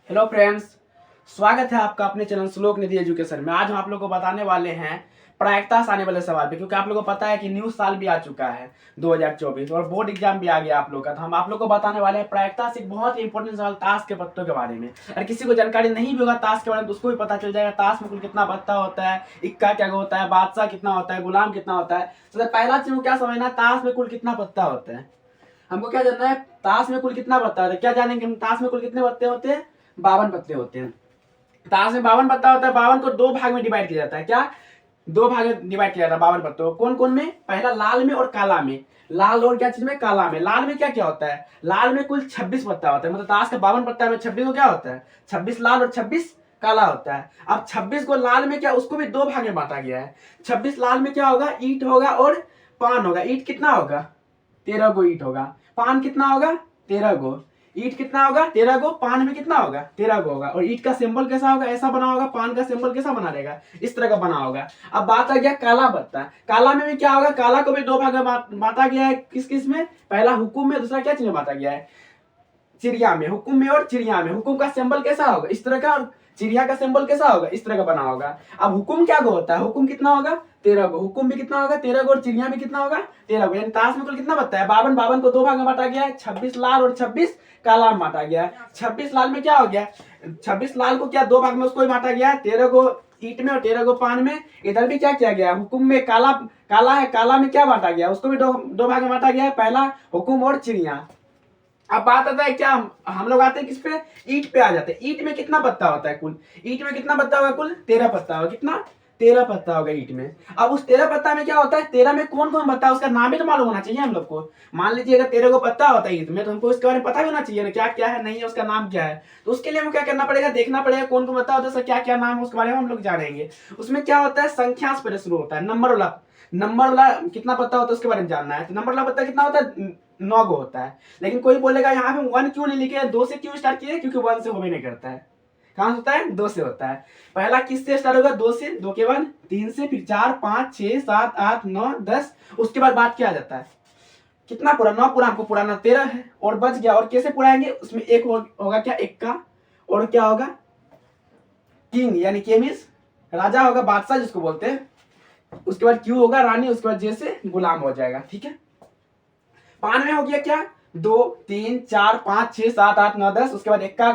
Hello friends, स्वागत है आपका अपने चैनल श्लोक निधि एजुकेशन में। आज हम आप लोग को बताने वाले हैं प्रायिकता से आने वाले सवाल पे, क्योंकि आप लोगों को पता है कि न्यू साल भी आ चुका है 2024 और बोर्ड एग्जाम भी आ गया आप लोग का। तो हम आप लोग को बताने वाले हैं प्रायिकता से एक बहुत ही इंपॉर्टेंट सवाल ताश के पत्तों के बारे में। अगर किसी को जानकारी नहीं भी होगा ताश के बारे में तो उसको भी पता चल जाएगा ताश में कुल कितना पत्ता होता है, इक्का क्या होता है, बादशाह कितना होता है, गुलाम कितना होता है। तो पहला चीज को क्या समझना है, ताश में कुल कितना पत्ता होता है। हमको क्या जानना है, ताश में कुल कितना पत्ता होता है। क्या जानेंगे हम, ताश में कुल कितने पत्ते होते हैं, 52 पत्ते होते हैं। ताश में 52 पत्ता होता है। 52 को दो भाग में डिवाइड किया जाता है। क्या, दो भाग में डिवाइड किया जाता है 52 पत्तों को। कौन कौन में, पहला लाल में और काला में। लाल और क्या चीज में, काला में। लाल में क्या क्या होता है, लाल में कुल 26 पत्ता होता है। मतलब ताश का 52 पत्ता में 26 को क्या होता है, 26 लाल और 26 काला होता है। अब 26 को लाल में क्या, उसको भी दो भाग में बांटा गया है। 26 लाल में क्या होगा, ईंट होगा और पान होगा। ईंट कितना होगा, 13 गो ईंट होगा। पान कितना होगा, 13 गो। ईंट कितना होगा, 13 गो। पान में कितना होगा, 13 गो होगा। और ईंट का सिंबल कैसा होगा, ऐसा बना होगा। पान का सिंबल कैसा बना रहेगा, इस तरह का बना होगा। अब बात आ गया काला पत्ता। काला में भी क्या होगा, काला को भी दो भाग में बांटा गया है। किस किस में, पहला हुकुम में, दूसरा क्या चीज में बांटा गया है, चिड़िया में। हुकुम में और चिड़िया में। हुकुम का सिंबल कैसा होगा, इस तरह का, और चिड़िया का सिंबल कैसा होगा, इस तरह का बना होगा। अब हुकुम क्या गो होता है, हुकुम कितना होगा, 13 गो। हुकुम भी कितना होगा, 13 गो। और चिड़िया भी कितना होगा, 13 गो। यानी ताश में कुल कितना बचता है, 52। 52 को दो भाग में बांटा गया है, 26 लाल और 26 काला में बांटा गया है। 26 लाल में क्या हो गया, 26 लाल को क्या दो भाग में उसको बांटा गया है, 13 गो ईंट में और 13 गो पान में। इधर भी क्या किया गया, हुकुम में काला, काला है, काला में क्या बांटा गया, उसको भी दो भाग में बांटा गया है, पहला हुकुम और चिड़िया। अब बात आता है क्या, हम लोग आते हैं किस पे, ईंट पे आ जाते हैं। ईंट में कितना पत्ता होता है कुल, ईंट में कितना पत्ता होगा, कुल 13 पत्ता होगा। कितना, 13 पत्ता होगा ईंट में। अब उस 13 पत्ता में क्या होता है, 13 में कौन कौन पत्ता है उसका नाम भी तो मालूम होना चाहिए हम लोग को। मान लीजिए अगर 13 को पत्ता होता है ईंट में, तो हमको इसके बारे में पता भी होना चाहिए ना, क्या क्या है, नहीं है, उसका नाम क्या है। तो उसके लिए हमें क्या करना पड़ेगा, देखना पड़ेगा कौन कौन पत्ता होता है, उसका क्या क्या नाम है, उसके बारे में हम लोग जानेंगे। उसमें क्या होता है, संख्या से शुरू होता है, नंबर वाला। नंबर वाला कितना पत्ता होता है उसके बारे में जानना है। तो नंबर वाला पत्ता कितना होता है, 9 गो होता है। लेकिन कोई बोलेगा यहाँ पे 1 क्यों नहीं लिखे, 2 से क्यों स्टार्ट किए, क्योंकि 1 से हो भी नहीं करता है। कहां से होता है, 2 से होता है। पहला किससे स्टार्ट होगा, 2 से। 2 के बाद 3 से, फिर 4, 5, 6, 7, 8, 9, 10। उसके बाद बात क्या आ जाता है, कितना पूरा, 9 पूरा हमको पुराना, 13 है और बच गया। और कैसे पुराएंगे, उसमें एक होगा क्या, इक्का। और क्या होगा, किंग यानी केमिस, राजा होगा, बादशाह जिसको बोलते हैं। उसके बाद क्यू होगा रानी, उसके बाद जैसे गुलाम हो जाएगा। ठीक है, पान में हो गया क्या, 2, 3, 4, 5, 6, 7, 8, 9, 10। उसके बाद इक्का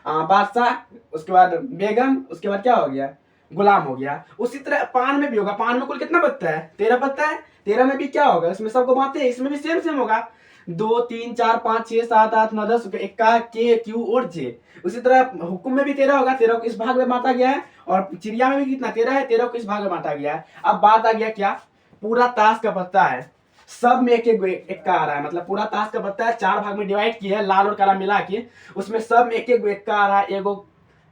बादशाह, उसके बाद बेगम, उसके बाद क्या हो गया, गुलाम हो गया। उसी तरह पान में भी होगा। पान में कुल कितना पत्ता है, 13 पत्ता है। 13 में भी क्या होगा, इसमें सबको बांटते हैं, इसमें भी सेम सेम होगा। 2, 3, 4, 5, 6, 7, 8, 9, 10। इक्का, के, क्यू और जे। उसी तरह हुकुम में भी 13 होगा, 13 को इस भाग में बांटा गया है। और चिड़िया में भी कितना, 13 है, 13 को इस भाग में बांटा गया है। अब बात आ गया क्या, पूरा ताश का पत्ता है, सब में एक एक इक्का आ रहा है। मतलब पूरा ताश का पत्ता है, 4 भाग में डिवाइड किया है लाल और काला मिला के। उसमें सब में एक एक इक्का आ रहा है। एगो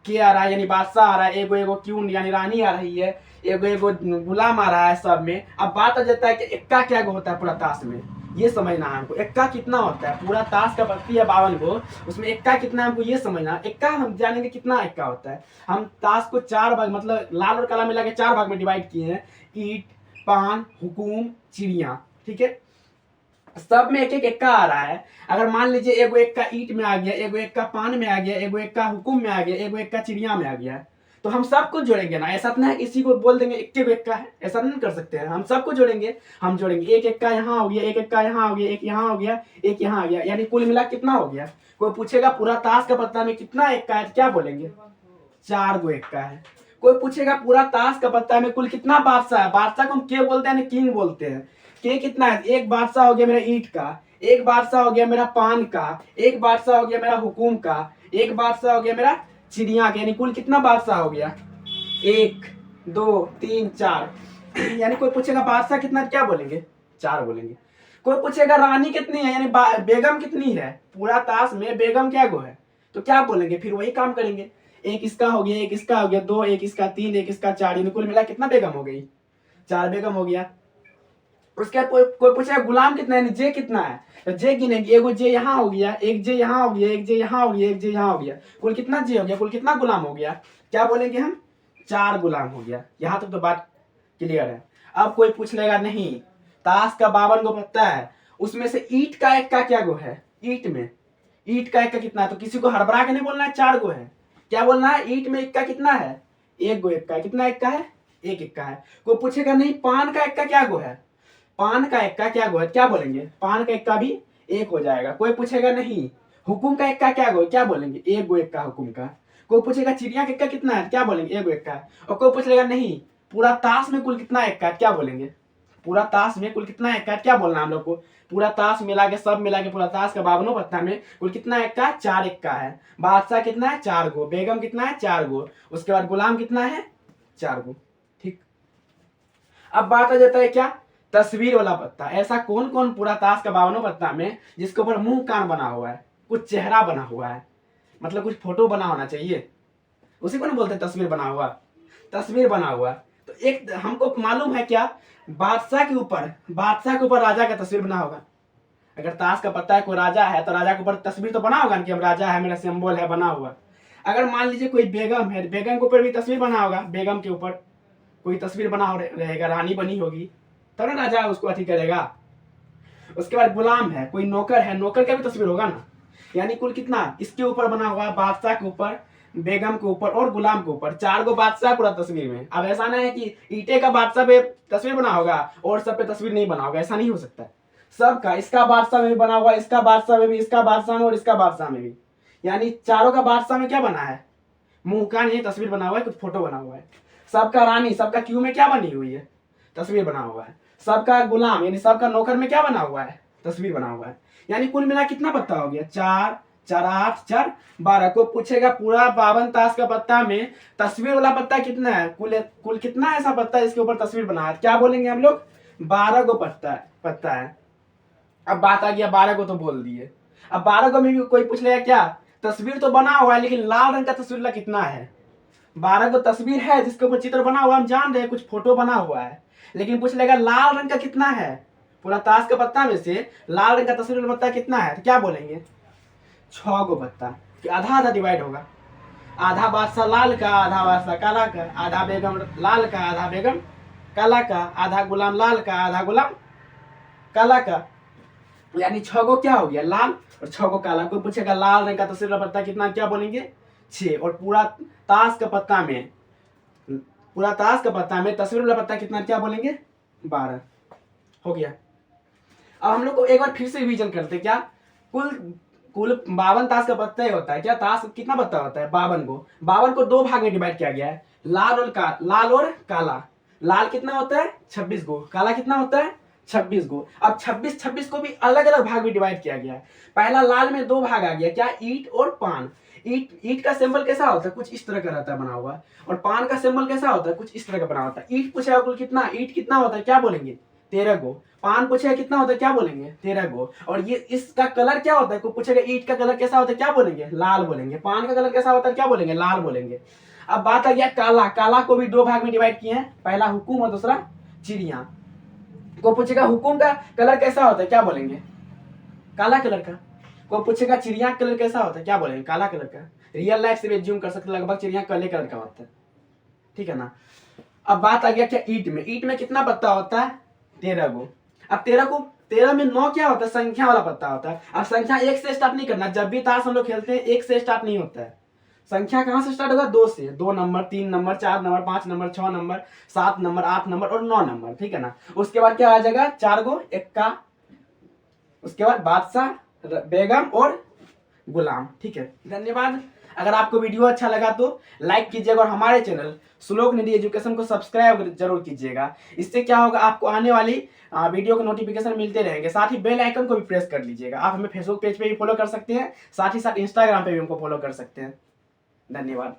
के आ रहा है यानी बादशाह आ रहा है, एगो एगो क्यून यानी रानी आ रही है, एगो एगो गुलाम आ रहा है सब में। अब बात आ जाता है कि इक्का क्या होता है पूरा ताश में, ये समझना है हमको। इक्का कितना होता है, पूरा ताश का पत्ती है 52 को, उसमें इक्का कितना है हमको ये समझना है। इक्का हम जानेंगे कितना इक्का होता है। हम ताश को 4 भाग, मतलब लाल और काला मिला के 4 भाग में डिवाइड किए हैं, ईट, पान, हुकुम, चिड़िया। ठीक है, सब में एक एक इक्का आ रहा है। अगर मान लीजिए एगो इक्का ईंट में आ गया, एगो इक्का पान में आ गया, एगो इक्का हुकुम में आ गया, एगो इक्का चिड़िया में आ गया, तो हम सबको जोड़ेंगे ना। ऐसा तो नहीं किसी को बोल देंगे इक्के को इक्का है, ऐसा नहीं कर सकते हैं। हम सबको जोड़ेंगे। हम जोड़ेंगे, एक इक्का यहाँ हो गया, एक इक्का यहाँ हो गया, एक यहाँ हो गया, एक यहाँ आ गया, यानी कुल मिला कितना हो गया। कोई पूछेगा पूरा ताश का पत्ता में कितना इक्का है, क्या बोलेंगे, 4 गो इक्का है। कोई पूछेगा पूरा ताश का पत्ता में कुल कितना बादशाह है, बादशाह को हम के बोलते हैं, किंग बोलते हैं। के कितना है, एक बादशाह हो गया मेरा ईंट का, एक बादशाह हो गया मेरा पान का, एक बादशाह हो गया मेरा हुकुम का, एक बादशाह हो गया मेरा चिड़िया का। यानी कुल कितना बादशाह हो गया, 1, 2, 3, 4। यानी कोई पूछेगा बादशाह कितना, क्या बोलेंगे, 4 बोलेंगे। कोई पूछेगा रानी कितनी है, यानी बेगम कितनी है, पूरा ताश में बेगम क्या गो है, तो क्या बोलेंगे, फिर वही काम करेंगे। एक इसका हो गया, एक इसका हो गया, 2, एक इसका 3, एक इसका 4। यानी कुल मिला कितना बेगम हो गई, 4 बेगम हो गया। उसके बाद कोई पूछेगा गुलाम कितना है, जे कितना है, तो जे गिनेंगे। एगो जे यहाँ हो गया, एक जे यहाँ हो गया, एक जे यहाँ हो गया, एक जे यहाँ हो गया, कुल कितना जे हो गया, कुल कितना गुलाम हो गया, क्या बोलेंगे हम, 4 गुलाम हो गया। यहाँ तक तो बात क्लियर है। अब कोई पूछ लेगा नहीं, ताश का 52 गो पत्ता है, उसमें से ईंट का एक का क्या गो है, ईंट में ईंट का एक का कितना है, तो किसी को हड़बड़ा के नहीं बोलना है 4 गो है। क्या बोलना है, ईट में इक्का कितना है, एक गो इक्का है। कितना इक्का है, एक इक्का है। कोई पूछेगा नहीं पान का इक्का क्या गो है, पान का इक्का क्या गो है, क्या बोलेंगे, पान का इक्का भी एक हो जाएगा। कोई पूछेगा नहीं हुकुम का इक्का क्या गो, क्या बोलेंगे, एक गो इक्का हुकुम का। कोई पूछेगा चिड़िया का इक्का कितना है, क्या बोलेंगे, एक गो इक्का है। और कोई पूछेगा नहीं पूरा ताश में कुल कितना इक्का है, क्या बोलेंगे, पूरा ताश में कुल कितना इक्का है, क्या बोलना है हम लोग को, पूरा ताश मिला के सब मिला के पूरा ताश का 52 पत्ता में कुल कितना इक्का है, 4 इक्का है। बादशाह कितना है, 4 गो। बेगम कितना है, 4 गो। उसके बाद गुलाम कितना है, 4 गो। ठीक, अब बात आ जाता है क्या, तस्वीर वाला पत्ता। ऐसा कौन कौन पूरा ताश का 52 पत्ता में जिसके ऊपर मुंह कान बना हुआ है, कुछ चेहरा बना हुआ है, मतलब कुछ फोटो बना होना चाहिए, उसी को ना बोलते हैं तस्वीर बना हुआ। तस्वीर बना हुआ तो एक हमको मालूम है क्या, बादशाह के ऊपर राजा का तस्वीर बना होगा। अगर ताश का पत्ता है कोई राजा है तो राजा के ऊपर तस्वीर तो बना होगा ना कि हम राजा है, मेरा सिंबल है, बना हुआ। अगर मान लीजिए कोई बेगम है, बेगम के ऊपर भी तस्वीर बना होगा, बेगम के ऊपर कोई तस्वीर बना हो रहेगा, रानी बनी होगी, तब ना राजा उसको अथी करेगा। उसके बाद गुलाम है, कोई नौकर है, नौकर का भी तस्वीर होगा ना। यानी कुल कितना इसके ऊपर बना हुआ है, बादशाह के ऊपर, बेगम के ऊपर और गुलाम के ऊपर, 4 गो बादशाह पूरा तस्वीर में। अब ऐसा नहीं है कि ईटे का बादशाह पे तस्वीर बना होगा और सब पे तस्वीर नहीं बना होगा, ऐसा नहीं हो सकता। सबका, इसका बादशाह में भी बना हुआ, इसका बादशाह में भी, इसका बादशाह में और इसका बादशाह में भी। यानी चारों का बादशाह में क्या बना है, मुंह का नहीं तस्वीर बना हुआ है, कुछ फोटो बना हुआ है। सबका रानी, सबका क्यू में क्या बनी हुई है, तस्वीर बना हुआ है। सबका गुलाम यानी सबका नौकर में क्या बना हुआ है, तस्वीर बना हुआ है। यानी कुल मिला कितना पत्ता हो गया, 4 4 8 4 12। को पूछेगा पूरा 52 ताश का पत्ता में तस्वीर वाला पत्ता कितना है, कुल कितना ऐसा पत्ता है इसके ऊपर तस्वीर बना है, क्या बोलेंगे हम लोग, 12 गो पत्ता है। अब बात आ गया 12 को तो बोल दिए। अब 12 को में भी कोई पूछ लेगा क्या, तस्वीर तो बना हुआ है लेकिन लाल रंग का तस्वीर ला कितना है। 12 को तस्वीर है जिसके ऊपर चित्र बना हुआ, हम जान रहे हैं कुछ फोटो बना हुआ है, लेकिन पूछ लेगा लाल रंग का कितना है, पूरा ताश का पत्ता में से लाल रंग का तस्वीर वाला पत्ता कितना है, तो क्या बोलेंगे, 6 गो पत्ता। कि आधा आधा डिवाइड होगा, आधा बादशाह लाल का, आधा बादशाह काला का, आधा बेगम लाल का, आधा बेगम काला का, आधा गुलाम लाल का, आधा गुलाम काला का। यानी 6 गो क्या हो गया लाल और 6 गो काला। कोई पूछेगा लाल रंग का तस्वीर वाला पत्ता कितना, क्या बोलेंगे, 6। और पूरा ताश का पत्ता में तस्वीर वाला पत्ता कितना, क्या बोलेंगे, 12। हो गया। अब हम लोग को एक बार फिर से रिवीजन करते हैं क्या, कुल 52 ताश का पत्ता ही होता है। क्या ताश कितना पत्ता होता है, 52 को। 52 को 2 भाग में डिवाइड किया गया है, लाल और काला। लाल कितना होता है, 26 गो। काला कितना होता है, 26 गो। अब 26 को भी अलग अलग भाग में डिवाइड किया गया है। पहला लाल में 2 भाग आ गया, क्या, ईट और पान। ईट का सिंबल कैसा होता है, कुछ इस तरह का रहता है बना हुआ, और पान का सिंबल कैसा होता है, कुछ इस तरह का बना होता है। ईट पूछेगा कुल कितना, ईट कितना होता है, क्या बोलेंगे, 13 गो। पान पूछेगा कितना होता है, क्या बोलेंगे, 13 गो। और ये इसका कलर क्या होता है, कोई पूछेगा ईट का कलर कैसा होता है, क्या बोलेंगे, लाल बोलेंगे। पान का कलर कैसा होता है, क्या बोलेंगे, लाल बोलेंगे। अब बात आ गया काला। काला को भी 2 भाग में डिवाइड किए हैं, पहला हुकुम और दूसरा चिड़िया। को पूछेगा हुकुम का कलर कैसा होता है, क्या बोलेंगे, काला कलर का। को पूछेगा चिड़िया कलर कैसा होता है, क्या बोलेंगे, काला कलर का। रियल लाइफ से भी एज्यूम कर सकते, लगभग चिड़िया काले कलर का होता है, ठीक है ना। अब बात आ गया क्या, ईट में कितना पत्ता होता है, 13 गो। अब 13 में 9 क्या होता है, संख्या वाला पत्ता होता है। अब संख्या 1 से स्टार्ट नहीं करना, जब भी ताश हम लोग खेलते हैं 1 से स्टार्ट नहीं होता है। संख्या कहां से स्टार्ट होगा, 2 से। 2 number, 3 number, 4 number, 5 number, 6 number, 7 number, 8 number और 9 नंबर, ठीक है ना। उसके बाद क्या आ जाएगा, 4 गो इक्का, उसके बाद बादशाह, बेगम और गुलाम, ठीक है। धन्यवाद। अगर आपको वीडियो अच्छा लगा तो लाइक कीजिएगा और हमारे चैनल श्लोक निधि एजुकेशन को सब्सक्राइब जरूर कीजिएगा। इससे क्या होगा, आपको आने वाली वीडियो के नोटिफिकेशन मिलते रहेंगे। साथ ही बेल आइकन को भी प्रेस कर लीजिएगा। आप हमें फेसबुक पेज पे भी फॉलो कर सकते हैं, साथ ही साथ इंस्टाग्राम पे भी हमको फॉलो कर सकते हैं। धन्यवाद।